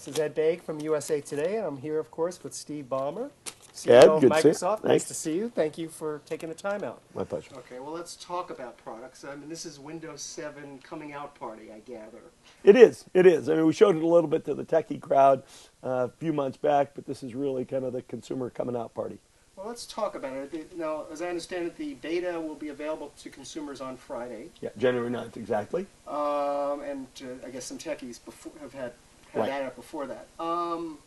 This is Ed Baig from USA Today, and I'm here, of course, with Steve Ballmer, Ed, CEO of good to see you. Microsoft. Nice Thanks. to see you. Thank you for taking the time out. My pleasure. Okay, well, let's talk about products. I mean, this is Windows 7 coming out party, I gather. It is. It is. I mean, we showed it a little bit to the techie crowd a few months back, but this is really kind of the consumer coming out party. Well, let's talk about it. Now, as I understand it, the beta will be available to consumers on Friday. Yeah, January 9th, exactly. I guess some techies have had Right. that out before that.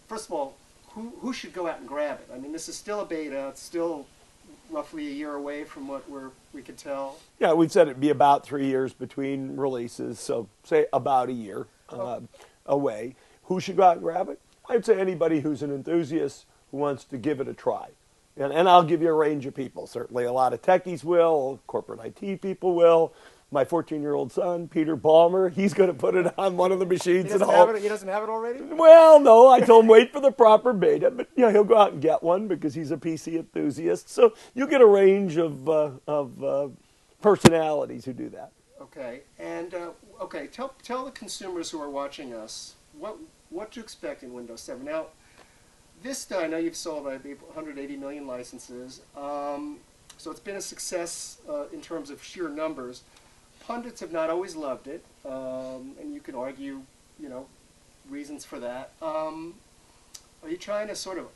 First of all, who should go out and grab it? I mean, this is still a beta. It's still roughly a year away from what we could tell. Yeah, we've said it'd be about 3 years between releases, so say about a year away. Who should go out and grab it? I'd say anybody who's an enthusiast who wants to give it a try. And I'll give you a range of people. Certainly a lot of techies will, corporate IT people will. My 14-year-old son, Peter Ballmer, he's going to put it on one of the machines at home. He doesn't have it already? Well, no, I told him wait for the proper beta, but he'll go out and get one because he's a PC enthusiast. So you get a range of personalities who do that. Okay, and tell the consumers who are watching us what to expect in Windows 7. Now, Vista, I know you've sold, I believe, 180 million licenses, so it's been a success in terms of sheer numbers. Pundits have not always loved it, and you can argue, reasons for that. Are you trying to sort of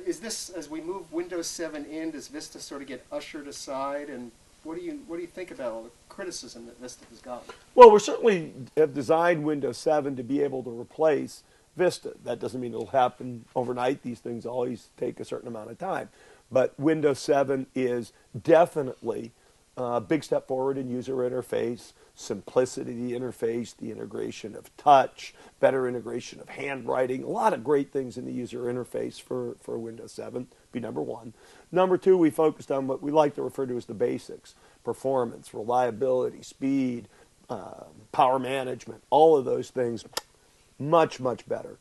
is this, as we move Windows 7 in, does Vista sort of get ushered aside, and what do you think about all the criticism that Vista has gotten? Well, we certainly have designed Windows 7 to be able to replace Vista. That doesn't mean it'll happen overnight. These things always take a certain amount of time. But Windows 7 is definitely a big step forward in user interface, simplicity of the interface, the integration of touch, better integration of handwriting, a lot of great things in the user interface for Windows 7, be number one. Number two, we focused on what we like to refer to as the basics: performance, reliability, speed, power management, all of those things. Much, much better,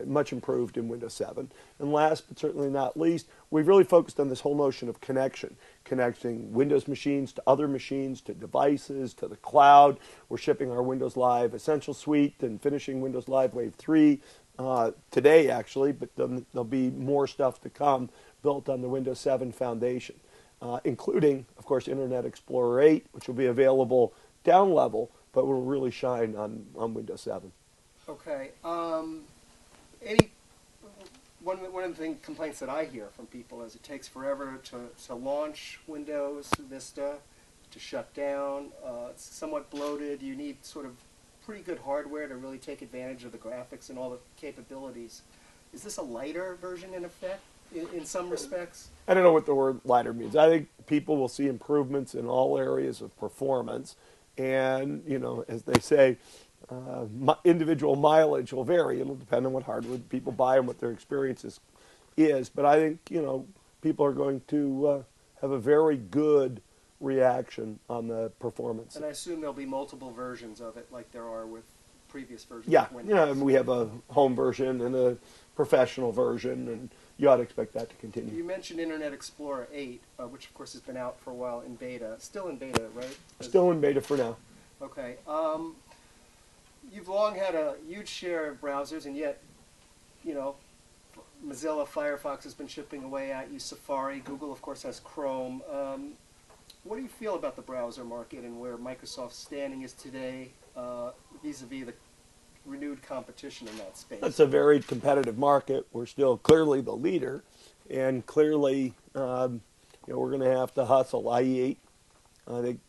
much improved in Windows 7. And last but certainly not least, we've really focused on this whole notion of connecting Windows machines to other machines, to devices, to the cloud. We're shipping our Windows Live Essential Suite and finishing Windows Live Wave 3 today, actually, but there'll be more stuff to come built on the Windows 7 foundation, including, of course, Internet Explorer 8, which will be available down level, but will really shine on Windows 7. Okay. One of the complaints that I hear from people is it takes forever to launch Windows Vista, to shut down. It's somewhat bloated. You need sort of pretty good hardware to really take advantage of the graphics and all the capabilities. Is this a lighter version in effect in some respects? I don't know what the word lighter means. I think people will see improvements in all areas of performance. And, as they say, individual mileage will vary. It'll depend on what hardware people buy and what their experience is. But I think, people are going to have a very good reaction on the performance. And I assume there'll be multiple versions of it like there are with previous versions Yeah, of Windows. we have a home version and a professional version, and you ought to expect that to continue. You mentioned Internet Explorer 8, which of course has been out for a while in beta. Still in beta, right? Still in beta for now. Okay. You've long had a huge share of browsers, and yet, Mozilla Firefox has been chipping away at you. Safari, Google, of course, has Chrome. What do you feel about the browser market and where Microsoft's standing is today vis-a-vis the renewed competition in that space? It's a very competitive market. We're still clearly the leader, and clearly, we're going to have to hustle. IE8, I think,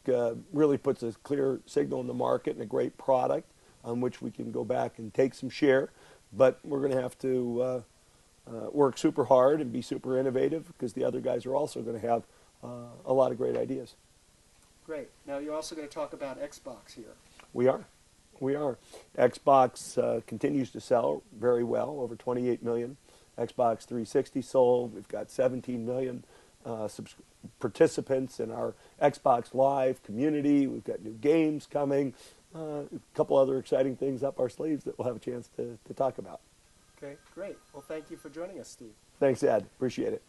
really puts a clear signal in the market and a great product on which we can go back and take some share. But we're going to have to work super hard and be super innovative because the other guys are also going to have a lot of great ideas. Great. Now you're also going to talk about Xbox here. We are. Xbox continues to sell very well, over 28 million. Xbox 360 sold. We've got 17 million participants in our Xbox Live community. We've got new games coming. A couple other exciting things up our sleeves that we'll have a chance to talk about. Okay, great. Well, thank you for joining us, Steve. Thanks, Ed. Appreciate it.